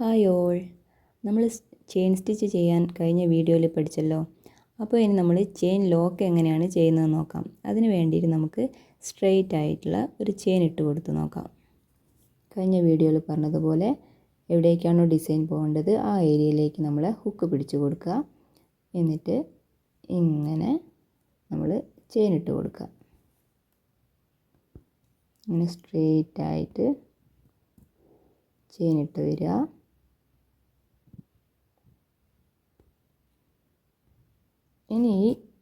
Hi all, നമ്മൾ chain stitch ചെയ്യാൻ കഴിഞ്ഞ വീഡിയോയിൽ പഠിച്ചല്ലോ. അപ്പോൾ ഇനി നമ്മൾ ചെയിൻ ലോക്ക് എങ്ങനെയാണ് ചെയ്യുന്നത് നോക്കാം. അതിന് വേണ്ടിയിട്ട് നമുക്ക് സ്ട്രെയിറ്റ് ആയിട്ടുള്ള ഒരു ചെയിൻ ഇട്ട് കൊടുത്ത് നോക്കാം. കഴിഞ്ഞ വീഡിയോയിൽ പറഞ്ഞതുപോലെ എവിടേക്കാണോ ഡിസൈൻ പോകേണ്ടത് ആ ഏരിയയിലേക്ക് നമ്മൾ ഹുക്ക് പിടിച്ച് കൊടുക്കുക. എന്നിട്ട് ഇങ്ങനെ നമ്മൾ ചെയിൻ ഇട്ട് കൊടുക്കുക. ഇങ്ങനെ സ്ട്രെയിറ്റ് ആയിട്ട് ചെയിൻ ഇട്ട് വരിക. ഇനി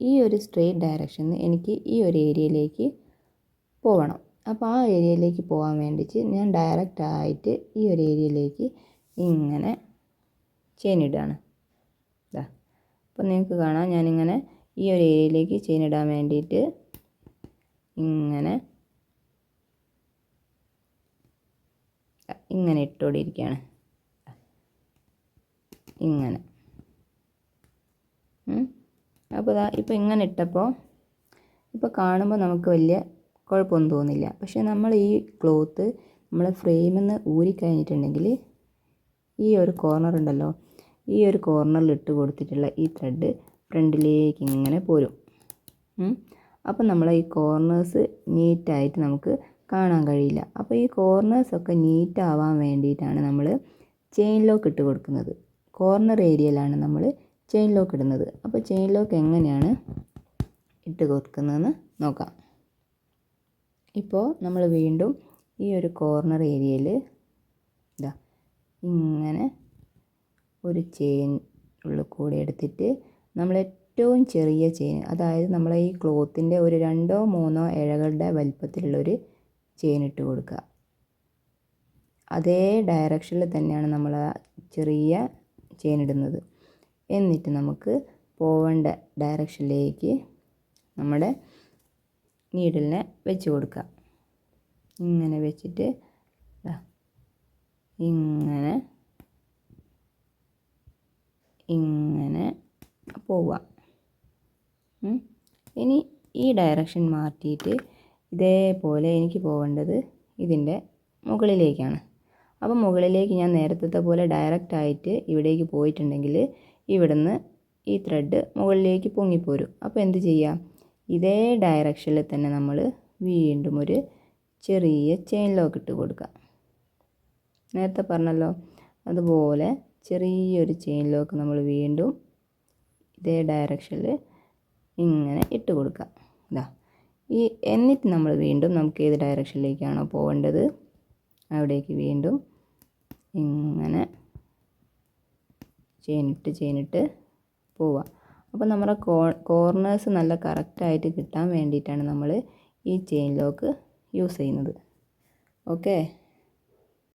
ഈ ഒരു സ്ട്രെയിറ്റ് ഡയറക്ഷനിൽ എനിക്ക് ഈ ഒരു ഏരിയയിലേക്ക് പോകണം. അപ്പോൾ ആ ഏരിയയിലേക്ക് പോകാൻ വേണ്ടിയിട്ട് ഞാൻ ഡയറക്റ്റ് ആയിട്ട് ഈ ഒരു ഏരിയയിലേക്ക് ഇങ്ങനെ ചെയിൻ ഇടുകയാണ്. ഇതാ, അപ്പോൾ നിങ്ങൾക്ക് കാണാം ഞാനിങ്ങനെ ഈ ഒരു ഏരിയയിലേക്ക് ചെയിൻ ഇടാൻ വേണ്ടിയിട്ട് ഇങ്ങനെ ഇട്ടുകൊണ്ടിരിക്കുകയാണ്. ഇങ്ങനെ അപ്പോൾ ഇപ്പോൾ ഇങ്ങനെ ഇട്ടപ്പോൾ ഇപ്പോൾ കാണുമ്പോൾ നമുക്ക് വലിയ കുഴപ്പമൊന്നും തോന്നില്ല. പക്ഷേ നമ്മൾ ഈ ക്ലോത്ത് നമ്മൾ ഫ്രെയിമിൽ നിന്ന് ഊരിക്കഴിഞ്ഞിട്ടുണ്ടെങ്കിൽ ഈ ഒരു കോർണർ ഉണ്ടല്ലോ, ഈ ഒരു കോർണറിൽ ഇട്ട് കൊടുത്തിട്ടുള്ള ഈ ത്രെഡ് ഫ്രണ്ടിലേക്ക് ഇങ്ങനെ പോരും. അപ്പോൾ നമ്മൾ ഈ കോർണേഴ്സ് നീറ്റായിട്ട് നമുക്ക് കാണാൻ കഴിയില്ല. അപ്പോൾ ഈ കോർണേഴ്സൊക്കെ നീറ്റ് ആവാൻ വേണ്ടിയിട്ടാണ് നമ്മൾ ചെയിൻ ലോക്ക് ഇട്ട് കൊടുക്കുന്നത്. കോർണർ ഏരിയയിലാണ് നമ്മൾ ചെയിൻ ലോക്ക് ഇടുന്നത്. അപ്പോൾ ചെയിൻ ലോക്ക് എങ്ങനെയാണ് ഇട്ട് കൊടുക്കുന്നതെന്ന് നോക്കാം. ഇപ്പോൾ നമ്മൾ വീണ്ടും ഈ ഒരു കോർണർ ഏരിയയിൽ ഇതാ ഇങ്ങനെ ഒരു ചെയിൻ ഉള്ളിൽ കൂടി എടുത്തിട്ട് നമ്മൾ ഏറ്റവും ചെറിയ ചെയിൻ, അതായത് നമ്മളെ ഈ ക്ലോത്തിൻ്റെ ഒരു 2-3 ഇഴകളുടെ വലിപ്പത്തിലുള്ളൊരു ചെയിൻ ഇട്ട് കൊടുക്കുക. അതേ ഡയറക്ഷനിൽ തന്നെയാണ് നമ്മൾ ആ ചെറിയ ചെയിൻ ഇടുന്നത്. എന്നിട്ട് നമുക്ക് പോവേണ്ട ഡയറക്ഷനിലേക്ക് നമ്മുടെ നീഡിലിനെ വെച്ച് കൊടുക്കുക. ഇങ്ങനെ വെച്ചിട്ട് ഇങ്ങനെ പോവുക. ഇനി ഈ ഡയറക്ഷൻ മാറ്റിയിട്ട് ഇതേപോലെ എനിക്ക് പോവേണ്ടത് ഇതിൻ്റെ മുകളിലേക്കാണ്. അപ്പോൾ മുകളിലേക്ക് ഞാൻ നേരത്തെ പോലെ ഡയറക്റ്റ് ആയിട്ട് ഇവിടേക്ക് പോയിട്ടുണ്ടെങ്കിൽ ഇവിടുന്ന് ഈ ത്രെഡ് മുകളിലേക്ക് പൊങ്ങിപ്പോരും. അപ്പോൾ എന്ത് ചെയ്യാം, ഇതേ ഡയറക്ഷനിൽ തന്നെ നമ്മൾ വീണ്ടും ഒരു ചെറിയ ചെയിൻ ലോക്ക് ഇട്ട് കൊടുക്കുക. നേരത്തെ പറഞ്ഞല്ലോ അതുപോലെ ചെറിയൊരു ചെയിൻ ലോക്ക് നമ്മൾ വീണ്ടും ഇതേ ഡയറക്ഷനിൽ ഇങ്ങനെ ഇട്ട് കൊടുക്കുക. ഇതാ എന്നിട്ട് നമ്മൾ വീണ്ടും നമുക്ക് ഏത് ഡയറക്ഷനിലേക്കാണോ പോകേണ്ടത് അവിടേക്ക് വീണ്ടും ഇങ്ങനെ ചെയിനിട്ട് പോവുക. അപ്പോൾ നമ്മുടെ കോർണേഴ്സ് നല്ല കറക്റ്റായിട്ട് കിട്ടാൻ വേണ്ടിയിട്ടാണ് നമ്മൾ ഈ ചെയിൻ ലോക്ക് യൂസ് ചെയ്യുന്നത്. ഓക്കെ.